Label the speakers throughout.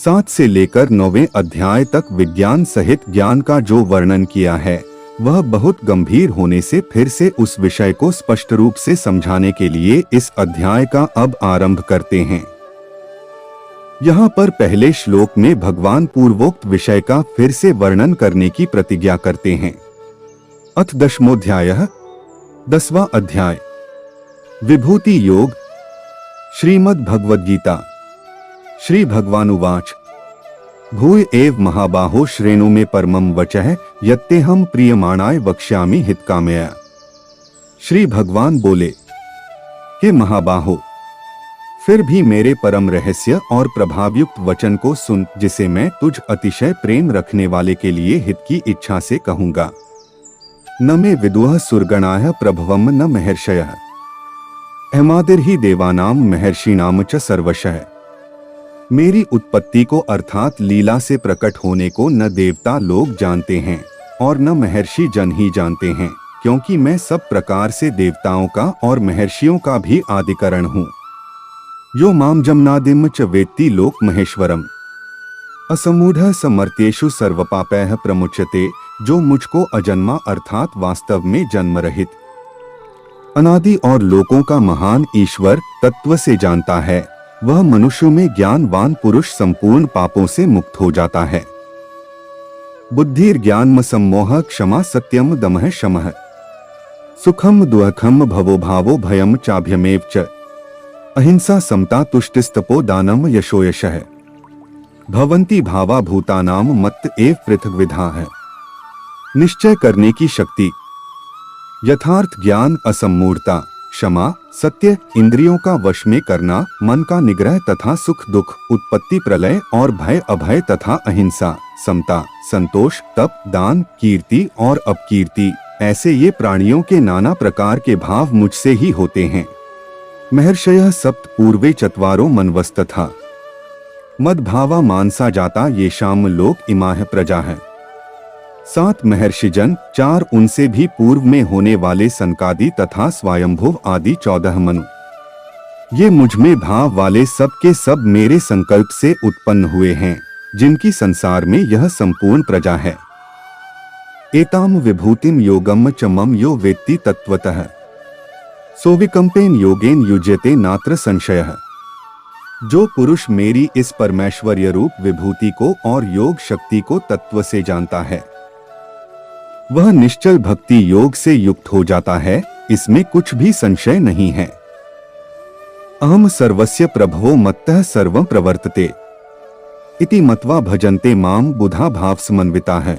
Speaker 1: 7 से लेकर 9वें अध्याय तक विज्ञान सहित ज्ञान का जो वर्णन किया है वह बहुत गंभीर होने से फिर से उस विषय को स्पष्ट रूप से समझाने के लिए इस अध्याय का अब आरंभ करते हैं। यहाँ पर पहले श्लोक में भगवान पूर्वोक्त विषय का फिर से वर्णन करने की प्रतिज्ञा करते हैं। अथ 10वां 10वां अध्याय विभूति योग। श्रीमद् भगवद गीता। श्री भगवानुवाच भूय एव महाबाहो श्रेणु में परमं वचः यत्तेहं प्रियमाणाय वक्ष्यामि हितकामया। श्री भगवान बोले, हे महाबाहो, फिर भी मेरे परम रहस्य और प्रभावयुक्त वचन को सुन, जिसे मैं तुझ अतिशय प्रेम रखने वाले के लिए हित की इच्छा से कहूंगा। न मे विदुः सुरगणाः प्रभवम् न महर्षयः अहमादिर्हि देवानाम महर्षिणाम च सर्वशः। मेरी उत्पत्ति को अर्थात लीला से प्रकट होने को न देवता लोग जानते हैं और न महर्षि जन ही जानते हैं, क्योंकि मैं सब प्रकार से देवताओं का और महर्षियों का भी आदिकरण हूँ। यो माम जमनादिम च वेत्ति लोक महेश्वरम असमूढ़ समर्त्येषु सर्वपापैः प्रमुच्यते। जो मुझको अजन्मा अर्थात वास्तव में जन्म रहित अनादि और लोकों का महान ईश्वर तत्व से जानता है, वह मनुष्यों में ज्ञानवान पुरुष संपूर्ण पापों से मुक्त हो जाता है। बुद्धिर ज्ञानम सम्मोह क्षमा सत्यम दमः शमः सुखम दुःखम भवो भावो भयम चाभ्यमेव च अहिंसा समता तुष्टिस्तपो दानम यशो यशः भवन्ति भावा भूतानाम मत्त एव पृथग्विधाः। निश्चय करने की शक्ति, यथार्थ ज्ञान, असम्मूढ़ता, क्षमा, सत्य, इंद्रियों का वश में करना, मन का निग्रह तथा सुख दुख, उत्पत्ति प्रलय और भय अभय तथा अहिंसा, समता, संतोष, तप, दान, कीर्ति और अपकीर्ति, ऐसे ये प्राणियों के नाना प्रकार के भाव मुझसे ही होते हैं। महर्षयः सप्त पूर्वे चत्वारो मनवस्तथा मद्भावा मानसा जाता येषाम लोक इमाः प्रजाः। 7 महर्षिजन, 4 उनसे भी पूर्व में होने वाले सनकादि तथा स्वयंभुव आदि 14 मनु, ये मुझ में भाव वाले सब के सब मेरे संकल्प से उत्पन्न हुए हैं, जिनकी संसार में यह संपूर्ण प्रजा है। एताम विभूतिम योगम च मम यो वेत्ति तत्वतः सोविकंपेन योगेन युज्यते नात्र संशयः। जो पुरुष मेरी इस परमेश्वर्य रूप विभूति को और योग शक्ति को तत्व से जानता है, वह निश्चल भक्ति योग से युक्त हो जाता है, इसमें कुछ भी संशय नहीं है। अहम सर्वस्य प्रभवो मत्तः सर्वं प्रवर्तते इति मत्वा भजन्ते माम बुधा भाव समन्विता है।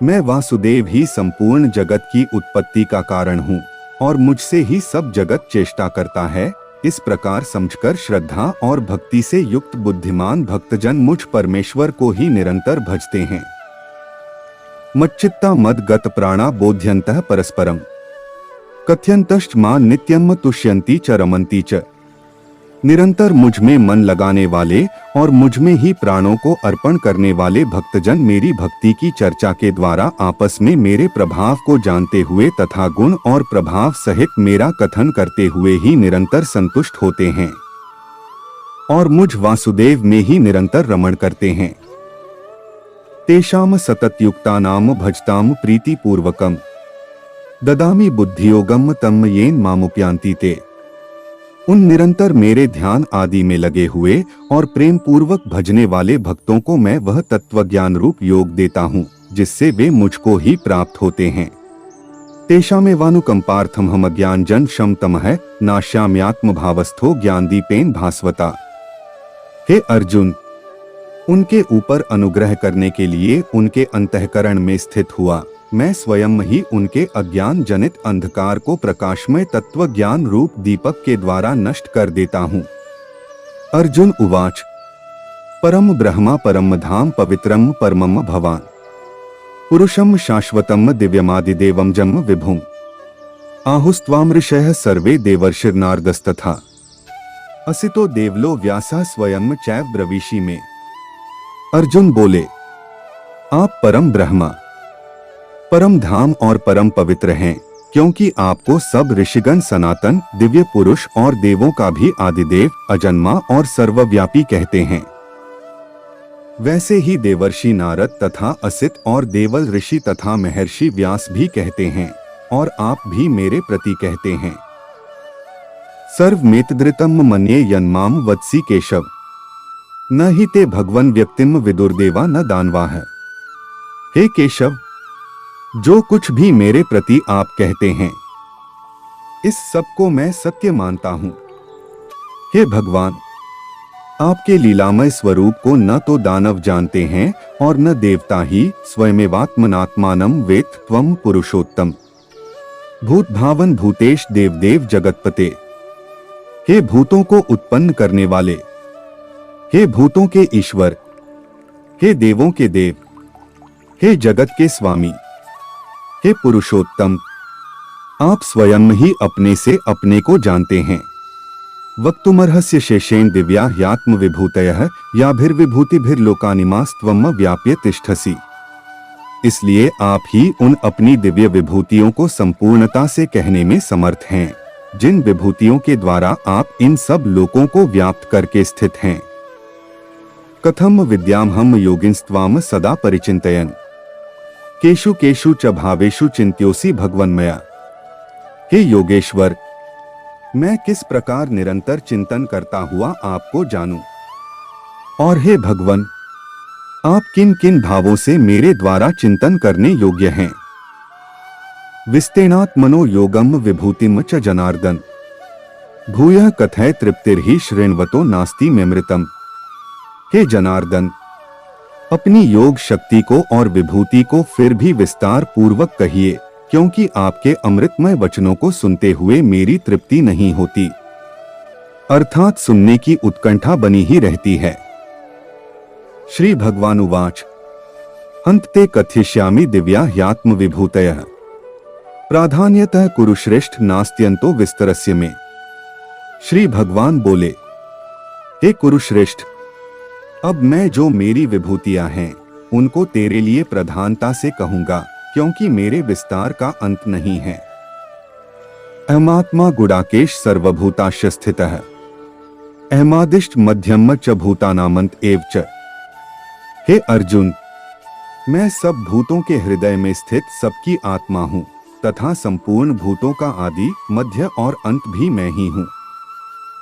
Speaker 1: मैं वासुदेव ही संपूर्ण जगत की उत्पत्ति का कारण हूँ और मुझसे ही सब जगत चेष्टा करता है। इस प्रकार समझकर श्रद्धा और भक्ति से युक्त बुद्धिमान भक्तजन मुझ परमेश्वर को ही निरंतर भजते हैं। मच्चित्ता मद्गत प्राणा बोध्यन्तः परस्परम कथयन्तश्च मां नित्यम तुष्यन्ति च रमन्ति च। निरंतर मुझ में मन लगाने वाले और मुझ में ही प्राणों को अर्पण करने वाले भक्तजन मेरी भक्ति की चर्चा के द्वारा आपस में मेरे प्रभाव को जानते हुए तथा गुण और प्रभाव सहित मेरा कथन करते हुए ही निरंतर संतुष्ट होते हैं और मुझ वासुदेव में ही निरंतर रमण करते हैं। तेषाम सततयुक्तानाम भजताम प्रीतिपूर्वकम ददामि बुद्धियोगम तम येन मामुपयान्ति ते। उन निरंतर मेरे ध्यान आदि में लगे हुए और प्रेम पूर्वक भजने वाले भक्तों को मैं वह तत्व ज्ञान रूप योग देता हूँ, जिससे वे मुझको ही प्राप्त होते हैं। तेषामेवानुकंपार्थम हम ज्ञान जन शम तमः नाश्याम्यात्म भावस्थो ज्ञानदीपेन भास्वता। हे अर्जुन, उनके ऊपर अनुग्रह करने के लिए उनके अंतःकरण में स्थित हुआ मैं स्वयं ही उनके अज्ञान जनित अंधकार को प्रकाशमय तत्व ज्ञान रूप दीपक के द्वारा नष्ट कर देता हूँ। अर्जुन उवाच परम ब्रह्मा परम धाम पवित्रम परमम भवान पुरुषम शाश्वतम दिव्यमादिदेवम जम विभुम आहुस्त्वाम ऋषयः सर्वे देवर्षिर्नारदस्तथा असितो देवलो व्यासा स्वयं चैव ब्रवीषि में। अर्जुन बोले, आप परम ब्रह्मा, परम धाम और परम पवित्र हैं, क्योंकि आपको सब ऋषिगण सनातन दिव्य पुरुष और देवों का भी आदिदेव अजन्मा और सर्वव्यापी कहते हैं। वैसे ही देवर्षि नारद तथा असित और देवल ऋषि तथा महर्षि व्यास भी कहते हैं, और आप भी मेरे प्रति कहते हैं। सर्वमेतदृतम मन्ये यन्माम वत्सि केशव, न ही ते भगवन व्यक्तिम विदुर्देवा न दानवाः। हे केशव, जो कुछ भी मेरे प्रति आप कहते हैं, इस सब को मैं सत्य मानता हूं। हे भगवान, आपके लीलामय स्वरूप को न तो दानव जानते हैं और न देवता ही स्वयमेवात्मनात्मानं वेत्थ त्वं पुरुषोत्तम। भूत भावन भूतेश देवदेव जगतपते, हे भूतों को उत्पन्न करने वाले, हे भूतों के ईश्वर, हे देवों के देव, हे जगत के स्वामी, हे पुरुषोत्तम, आप स्वयं ही अपने से अपने को जानते हैं। वक्तुमर्हस्य शेषेण दिव्या ह्यात्म विभूतयः याभिर्विभूतिभिर्लोकानिमास्त्वं व्याप्य तिष्ठसि। इसलिए आप ही उन अपनी दिव्य विभूतियों को संपूर्णता से कहने में समर्थ हैं, जिन विभूतियों के द्वारा आप इन सब लोकों को व्याप्त करके स्थित हैं। कथम विद्यामहं योगिंस्त्वाम सदा परिचिन्तयन्, केषु केषु च भावेषु चिन्त्योऽसि भगवन्मया। हे योगेश्वर, मैं किस प्रकार निरंतर चिंतन करता हुआ आपको जानूं, और हे भगवन, आप किन किन भावों से मेरे द्वारा चिंतन करने योग्य हैं। विस्तेनात्मनो योगम विभूतिम च जनार्दन, भूयः कथय तृप्तिर्हि शृण्वतो नास्ति मेमृतम। हे जनार्दन, अपनी योग शक्ति को और विभूति को फिर भी विस्तार पूर्वक कहिए, क्योंकि आपके अमृतमय वचनों को सुनते हुए मेरी तृप्ति नहीं होती, अर्थात सुनने की उत्कंठा बनी ही रहती है। श्री भगवानुवाच, अन्ते कथयिष्यामि दिव्या ह्यात्म विभूतयः, प्राधान्यतः कुरुश्रेष्ठ नास्त्यंतो विस्तरस्य में। श्री भगवान बोले, हे कुरुश्रेष्ठ, अब मैं जो मेरी विभूतियां हैं उनको तेरे लिए प्रधानता से कहूंगा, क्योंकि मेरे विस्तार का अंत नहीं है। अहमात्मा गुडाकेश सर्वभूताश्च स्थितः, अहमादिष्ट मध्यम च भूतानामंत एव च। हे अर्जुन, मैं सब भूतों के हृदय में स्थित सबकी आत्मा हूँ, तथा संपूर्ण भूतों का आदि मध्य और अंत भी मैं ही हूँ।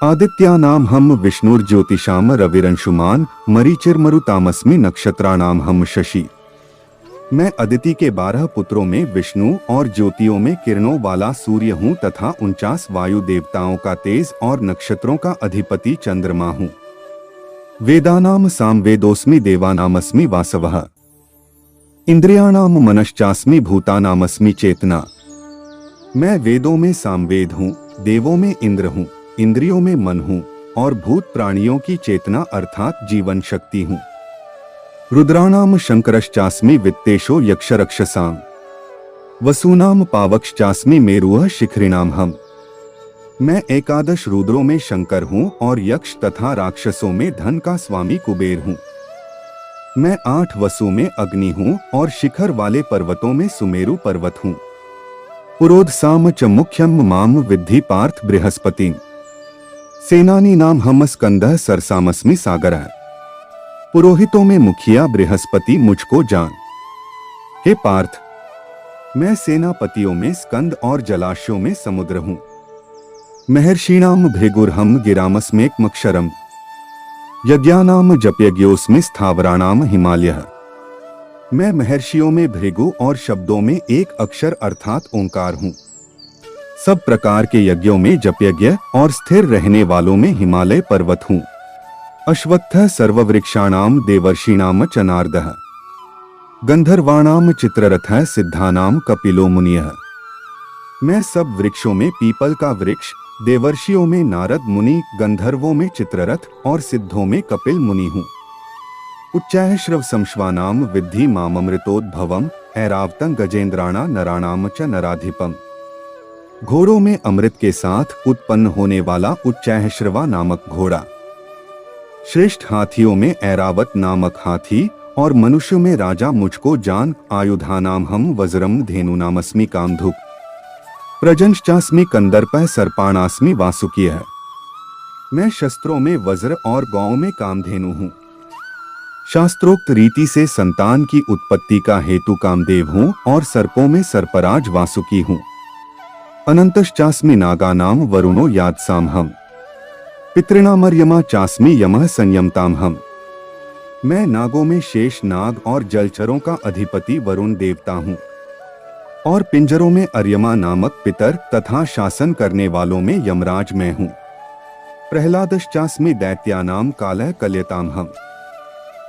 Speaker 1: आदित्यानाम हम विष्णुर्ज्योतिषाम रविरंशुमान मरीचिर्मरुतामस्मि नक्षत्राणाम हम शशि। मैं अदिति के 12 पुत्रों में विष्णु और ज्योतियों में किरणों वाला सूर्य हूँ तथा 49 वायु देवताओं का तेज और नक्षत्रों का अधिपति चंद्रमा हूँ। वेदानाम सामवेदोस्मि देवानामस्मि वासवः, इंद्रियाणाम मनश्चास्मि भूतानामस्मि चेतना। मैं वेदों में सामवेद हूँ, देवों में इंद्र हूँ, इंद्रियों में मन हूँ और भूत प्राणियों की चेतना अर्थात जीवन शक्ति हूँ। रुद्राणाम शंकरश्चास्मि वित्तेशो यक्षरक्षसां, वसूनाम पावकश्चास्मि मेरुः शिखरिणाम हम। मैं 11 रुद्रों में शंकर हूँ और यक्ष तथा राक्षसों में धन का स्वामी कुबेर हूँ। मैं 8 वसु में अग्नि हूँ और शिखर वाले पर्वतों में सुमेरु पर्वत हूँ। पुरोधसाम च मुख्यम माम विद्धि पार्थ बृहस्पतिम्, सेनानी नाम हम स्कंदः सरसामस्मि सागरः। पुरोहितों में मुखिया बृहस्पति मुझको जान। हे पार्थ, मैं सेनापतियों में स्कंद और जलाशयों में समुद्र हूँ। महर्षिणाम भृगुर्हम गिरामस्मेकमक्षरम्, यज्ञानाम जपयज्ञोस्मि स्थावराणाम हिमालयः। मैं महर्षियों में भृगु और शब्दों में एक अक्षर अर्थात ओंकार हूँ। सब प्रकार के यज्ञों में जपयज्ञ और स्थिर रहने वालों में हिमालय पर्वत हूँ। अश्वत्थः सर्ववृक्षाणाम देवर्षिणाम च नारदः, गंधर्वाणाम चित्ररथः सिद्धानाम कपिलो मुनियः। मैं सब वृक्षों में पीपल का वृक्ष, देवर्षियों में नारद मुनि, गंधर्वों में चित्ररथ और सिद्धों में कपिल मुनि हूँ। उच्चैःश्रव संश्वानाम विद्धि माममृतोद्भवम्, ऐरावतं गजेंद्राणा नराणाम च नराधिपम्। घोड़ों में अमृत के साथ उत्पन्न होने वाला उच्चैःश्रवा नामक घोड़ा, श्रेष्ठ हाथियों में ऐरावत नामक हाथी और मनुष्यों में राजा मुझको जान। आयुधानाम हम वज्रम धेनुनामस्मि कामधुक्, प्रजंश्चास्मि कंदर्पः सर्पाणास्मि वासुकियः। मैं शस्त्रों में वज्र और गौओं में कामधेनु हूँ। शास्त्रोक्त रीति से संतान की उत्पत्ति का हेतु कामदेव हूँ और सर्पों में सर्पराज वासुकी हूँ। अनंतश्चास्मि नागानाम वरुणो यादसामहम्, पितृणामर्यमा चास्मि यमः संयमतामहम्। मैं नागों में शेष नाग और जलचरों का अधिपति वरुण देवता हूँ और पिंजरों में अर्यमा नामक पितर तथा शासन करने वालों में यमराज मैं हूँ। प्रहलादश्चास्मि दैत्यानाम कालः कल्यतामहम्,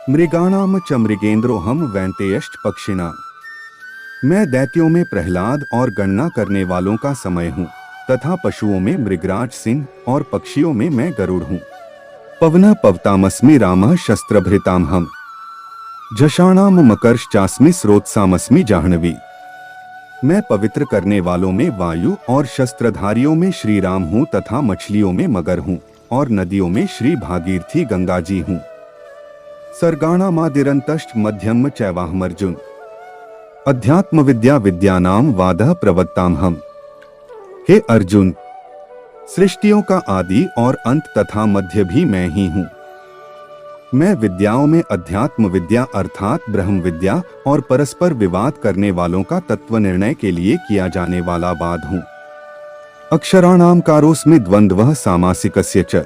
Speaker 1: मृगाणाम च मृगेन्द्रोऽहम् वैन्तेयश्च पक्षिणाम्। मैं दैत्यों में प्रहलाद और गणना करने वालों का समय हूँ तथा पशुओं में मृगराज सिंह और पक्षियों में मैं गरुड़ हूँ। पवनः पवतामस्मि रामः शस्त्रभृतामहम्, झषाणाम मकरश्चास्मि स्रोतसामस्मि जाह्नवी। मैं पवित्र करने वालों में वायु और शस्त्रधारियों में श्री राम हूँ तथा मछलियों में मगर हूँ और नदियों में श्री भागीरथी गंगा जी हूँ। सर्गाणामादिरन्तश्च मध्यम चैवाहमर्जुन, अध्यात्म विद्या विद्यानाम वादः प्रवक्तामहम्। हे अर्जुन, सृष्टियों का आदि और अंत तथा मध्य भी मैं ही हूँ। मैं विद्याओं में अध्यात्म विद्या अर्थात ब्रह्म विद्या और परस्पर विवाद करने वालों का तत्व निर्णय के लिए किया जाने वाला वाद हूँ। अक्षराणाम कारोस्मि द्वन्द्वः सामासिकस्य च,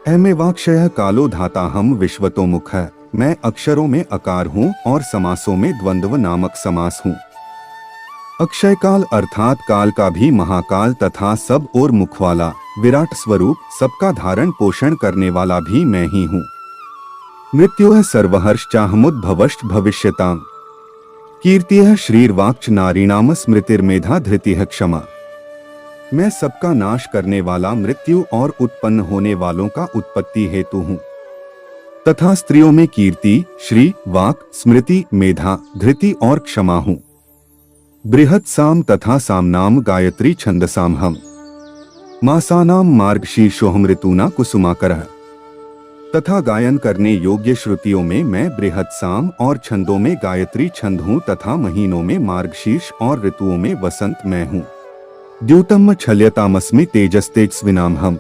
Speaker 1: अहमेवाक्षयः कालो धाताहम् विश्वतो मुखः। मैं अक्षरों में अकार हूँ और समासों में द्वंद्व नामक समास हूँ। अक्षय काल अर्थात काल का भी महाकाल तथा सब और मुख वाला विराट स्वरूप सबका धारण पोषण करने वाला भी मैं ही हूँ। मृत्युः सर्वहर्षचाहमुद्भवश्च भविष्यताम्, कीर्तिः श्रीर्वाक्च नारीणाम स्मृतिर्मेधा धृतिः क्षमा। मैं सबका नाश करने वाला मृत्यु और उत्पन्न होने वालों का उत्पत्ति हेतु हूँ तथा स्त्रियों में कीर्ति, श्री, वाक, स्मृति, मेधा, धृति और क्षमा हूँ। बृहत् साम तथा सामनाम गायत्री छंदसामहम्, मासानाम मार्गशीर्षोऽहम् ऋतूना कुसुमाकरः। तथा गायन करने योग्य श्रुतियों में मैं बृहत् साम और छंदों में गायत्री छंद हूँ तथा महीनों में मार्गशीर्ष और ऋतुओं में वसंत मैं हूँ। द्यूतम छल्यतामस्मि तेजस्तेजस्विनामहम्,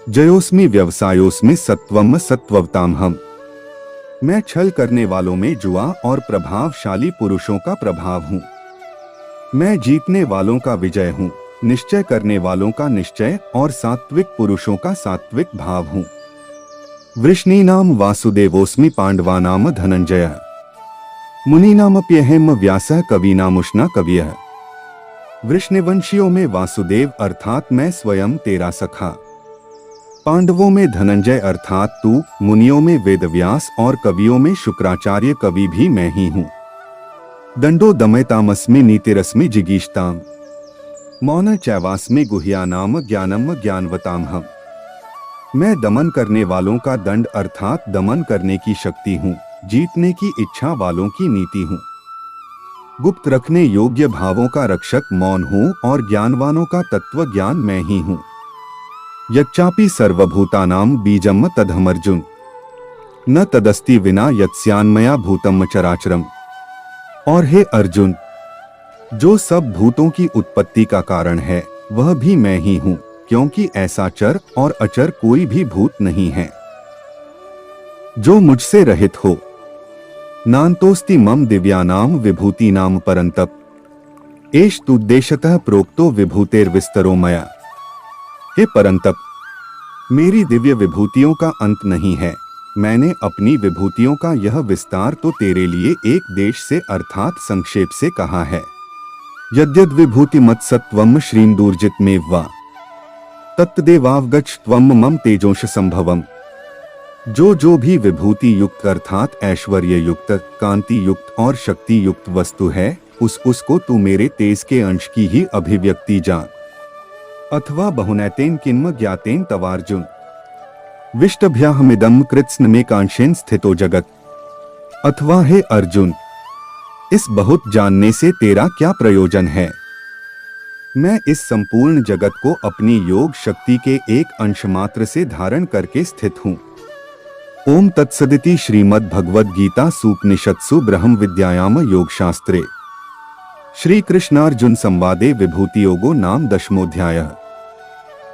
Speaker 1: जयोस्मि व्यवसायोस्मि सत्वम सत्ववतामहम्। मैं छल करने वालों में जुआ और प्रभावशाली पुरुषों का प्रभाव हूँ। मैं जीतने वालों का विजय हूँ, निश्चय करने वालों का निश्चय और सात्विक पुरुषों का सात्विक भाव हूँ। वृष्णीनाम वासुदेवोस्मि पांडवानाम धनंजयः, मुनीनामप्यहम् व्यासः कवीनामुष्णा कवियः। वृष्णिवंशियों में वासुदेव अर्थात मैं स्वयं तेरा सखा, पांडवों में धनंजय अर्थात तू, मुनियों में वेदव्यास और कवियों में शुक्राचार्य कवि भी मैं ही हूँ। दंडो दमयतामस्मि नीतिरस्मि जिगीषताम्, मौन चैवास्मि गुह्यानाम ज्ञानम ज्ञानवतामहम्। मैं दमन करने वालों का दंड अर्थात दमन करने की शक्ति हूँ, जीतने की इच्छा वालों की नीति हूँ। गुप्त रखने योग्य भावों का रक्षक मौन हूँ और ज्ञानवानों का तत्व ज्ञान मैं ही हूँ। यच्चापि सर्वभूतानां बीजम तदहमर्जुन, न तदस्ति विना यत्स्यान्मया भूतम चराचरम। और हे अर्जुन, जो सब भूतों की उत्पत्ति का कारण है वह भी मैं ही हूँ, क्योंकि ऐसा चर और अचर कोई भी भूत नहीं है जो मुझसे रहित हो। नान्तोस्ति मम दिव्यानाम विभूतिनाम परंतप, एष तुद्देशतः प्रोक्तो विभूतेर्विस्तरो मया। हे परंतप, मेरी दिव्य विभूतियों का अंत नहीं है। मैंने अपनी विभूतियों का यह विस्तार तो तेरे लिए एक देश से अर्थात संक्षेप से कहा है। यद्यद् विभूति मत्सत्वम श्रीन्दूर्जित में वा तत्देवावगच्छ त्वम मम तेजोंश संभवम। जो भी विभूति युक्त अर्थात ऐश्वर्य युक्त, कांति युक्त और शक्ति युक्त वस्तु है उसको तू मेरे तेज के अंश की ही अभिव्यक्ति जान। अथवा बहुनैतेन किन्म ज्ञातेन तवार्जुन, विष्टभ्याहमिदं कृत्स्न में कांशेन स्थितो जगत। अथवा हे अर्जुन, इस बहुत जानने से तेरा क्या प्रयोजन है। मैं इस संपूर्ण जगत को अपनी योग शक्ति के एक अंश मात्र से धारण करके स्थित हूँ। ओम तत्सदिति श्रीमद् भगवद गीता सूपनिषत्सु ब्रह्म विद्यायाम योग शास्त्रे श्री कृष्णार्जुन संवादे विभूति योगो नाम 10वाध्यायः।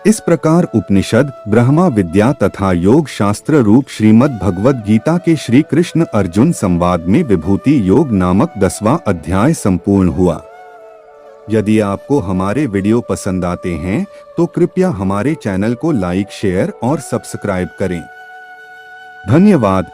Speaker 1: इस प्रकार उपनिषद, ब्रह्मा विद्या तथा योग शास्त्र रूप श्रीमद् भगवद गीता के श्री कृष्ण अर्जुन संवाद में विभूति योग नामक 10वां अध्याय संपूर्ण हुआ। यदि आपको हमारे वीडियो पसंद आते हैं तो कृपया हमारे चैनल को लाइक, शेयर और सब्सक्राइब करें। धन्यवाद।